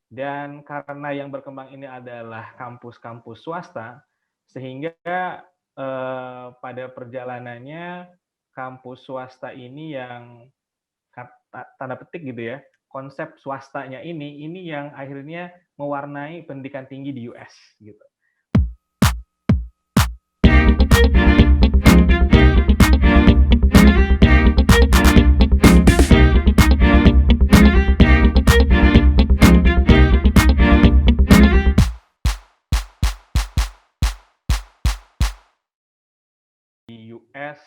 Dan karena yang berkembang ini adalah kampus-kampus swasta, sehingga pada perjalanannya kampus swasta ini yang tanda petik gitu ya, konsep swastanya ini yang akhirnya mewarnai pendidikan tinggi di US gitu. Di US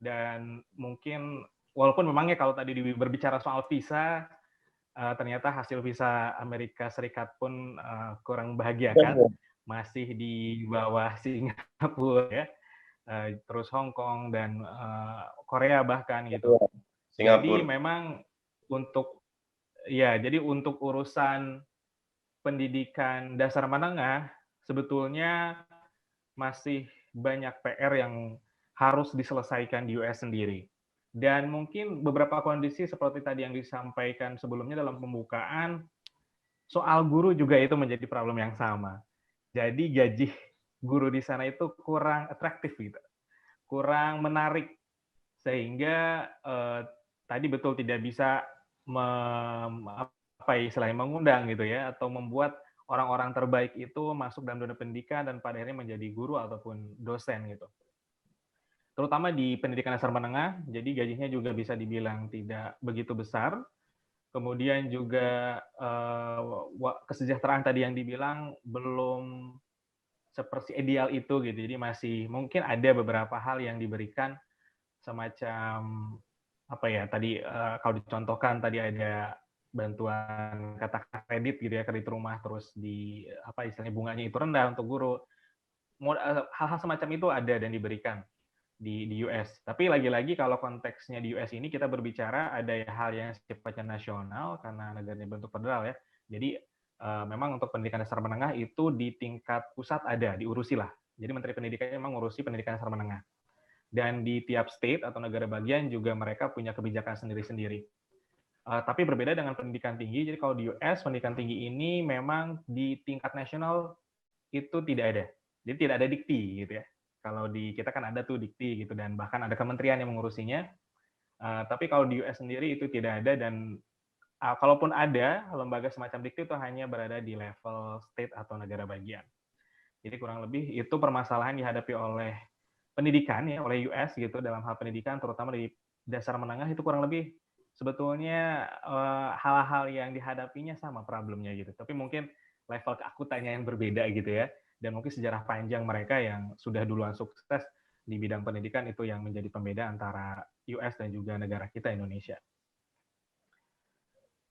dan mungkin walaupun memangnya kalau tadi berbicara soal visa, ternyata hasil visa Amerika Serikat pun kurang membahagiakan, masih di bawah Singapura ya, terus Hong Kong dan Korea bahkan gitu. Jadi Singapura. memang untuk urusan pendidikan dasar menengah sebetulnya masih banyak PR yang harus diselesaikan di US sendiri. Dan mungkin beberapa kondisi seperti tadi yang disampaikan sebelumnya dalam pembukaan, soal guru juga itu menjadi problem yang sama. Jadi gaji guru di sana itu kurang atraktif gitu, kurang menarik, sehingga tadi betul tidak bisa mengundang gitu ya, atau membuat orang-orang terbaik itu masuk dalam dunia pendidikan dan pada akhirnya menjadi guru ataupun dosen gitu. Terutama di pendidikan dasar menengah, jadi gajinya juga bisa dibilang tidak begitu besar. Kemudian juga kesejahteraan tadi yang dibilang belum seperti ideal itu gitu. Jadi masih mungkin ada beberapa hal yang diberikan semacam apa ya tadi kalau dicontohkan tadi ada bantuan katakan kredit gitu ya, kredit rumah, terus di apa istilahnya bunganya itu rendah untuk guru. Hal-hal semacam itu ada dan diberikan di US. Tapi lagi-lagi kalau konteksnya di US ini kita berbicara ada hal yang sifatnya nasional karena negaranya bentuk federal ya. Jadi memang untuk pendidikan dasar menengah itu di tingkat pusat ada, diurusi lah. Jadi Menteri Pendidikan memang ngurusi pendidikan dasar menengah. Dan di tiap state atau negara bagian juga mereka punya kebijakan sendiri-sendiri. Tapi berbeda dengan pendidikan tinggi. Jadi kalau di US pendidikan tinggi ini memang di tingkat nasional itu tidak ada. Jadi tidak ada dikti gitu ya. Kalau di kita kan ada tuh dikti gitu dan bahkan ada kementerian yang mengurusinya. Tapi kalau di US sendiri itu tidak ada dan kalaupun ada lembaga semacam dikti itu hanya berada di level state atau negara bagian. Jadi kurang lebih itu permasalahan dihadapi oleh pendidikan ya oleh US gitu dalam hal pendidikan terutama di dasar menengah itu kurang lebih sebetulnya hal-hal yang dihadapinya sama problemnya gitu. Tapi mungkin level keakutannya yang berbeda gitu ya. Dan mungkin sejarah panjang mereka yang sudah duluan sukses di bidang pendidikan itu yang menjadi pembeda antara US dan juga negara kita Indonesia.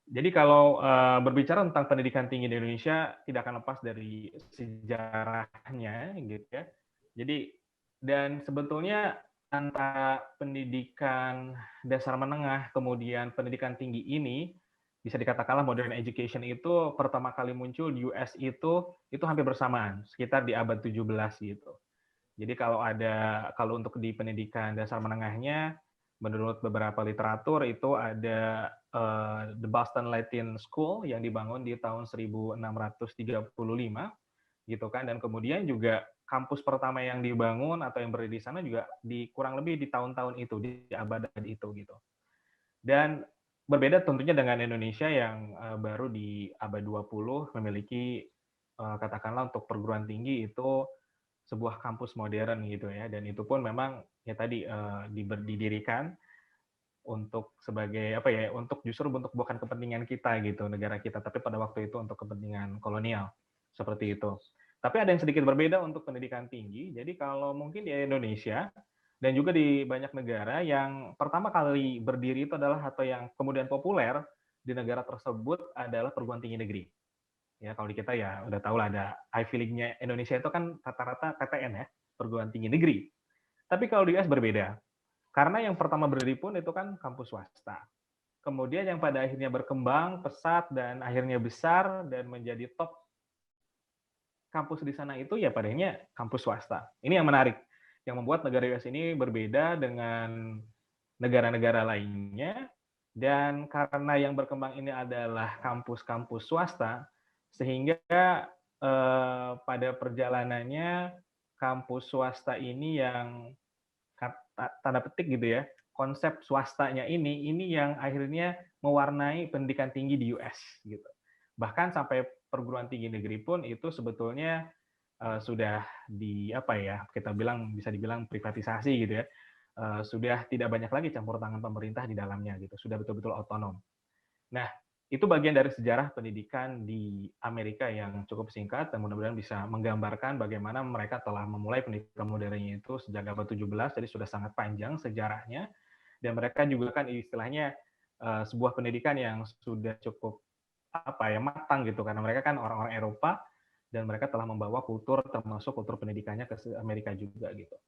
Jadi kalau berbicara tentang pendidikan tinggi di Indonesia tidak akan lepas dari sejarahnya gitu ya. Jadi dan sebetulnya antara pendidikan dasar menengah kemudian pendidikan tinggi ini bisa dikatakanlah modern education itu pertama kali muncul di US itu hampir bersamaan sekitar di abad 17 gitu. Jadi kalau untuk di pendidikan dasar menengahnya menurut beberapa literatur itu ada The Boston Latin School yang dibangun di tahun 1635 gitu kan dan kemudian juga kampus pertama yang dibangun atau yang berdiri di sana juga di kurang lebih di tahun-tahun itu di abad itu gitu. Dan berbeda tentunya dengan Indonesia yang baru di abad 20 memiliki katakanlah untuk perguruan tinggi itu sebuah kampus modern gitu ya dan itu pun memang ya tadi didirikan untuk sebagai apa ya untuk justru untuk bukan kepentingan kita gitu negara kita tapi pada waktu itu untuk kepentingan kolonial seperti itu. Tapi ada yang sedikit berbeda untuk pendidikan tinggi. Jadi kalau mungkin di Indonesia dan juga di banyak negara yang pertama kali berdiri itu adalah atau yang kemudian populer di negara tersebut adalah perguruan tinggi negeri. Ya kalau di kita ya udah tahu lah ada Ivy League-nya Indonesia itu kan rata-rata PTN ya, perguruan tinggi negeri. Tapi kalau di US berbeda. Karena yang pertama berdiri pun itu kan kampus swasta. Kemudian yang pada akhirnya berkembang, pesat, dan akhirnya besar, dan menjadi top kampus di sana itu ya padanya kampus swasta. Ini yang menarik. Yang membuat negara US ini berbeda dengan negara-negara lainnya. Dan karena yang berkembang ini adalah kampus-kampus swasta, sehingga pada perjalanannya kampus swasta ini yang tanda petik gitu ya, konsep swastanya ini yang akhirnya mewarnai pendidikan tinggi di US gitu. Bahkan sampai perguruan tinggi negeri pun itu sebetulnya sudah apa ya, kita bilang bisa dibilang privatisasi gitu ya. Sudah tidak banyak lagi campur tangan pemerintah di dalamnya gitu, sudah betul-betul otonom. Nah, itu bagian dari sejarah pendidikan di Amerika yang cukup singkat dan mudah-mudahan bisa menggambarkan bagaimana mereka telah memulai pendidikan modernnya itu sejak abad 17, jadi sudah sangat panjang sejarahnya, dan mereka juga kan istilahnya sebuah pendidikan yang sudah cukup apa ya, matang gitu, karena mereka kan orang-orang Eropa dan mereka telah membawa kultur termasuk kultur pendidikannya ke Amerika juga gitu.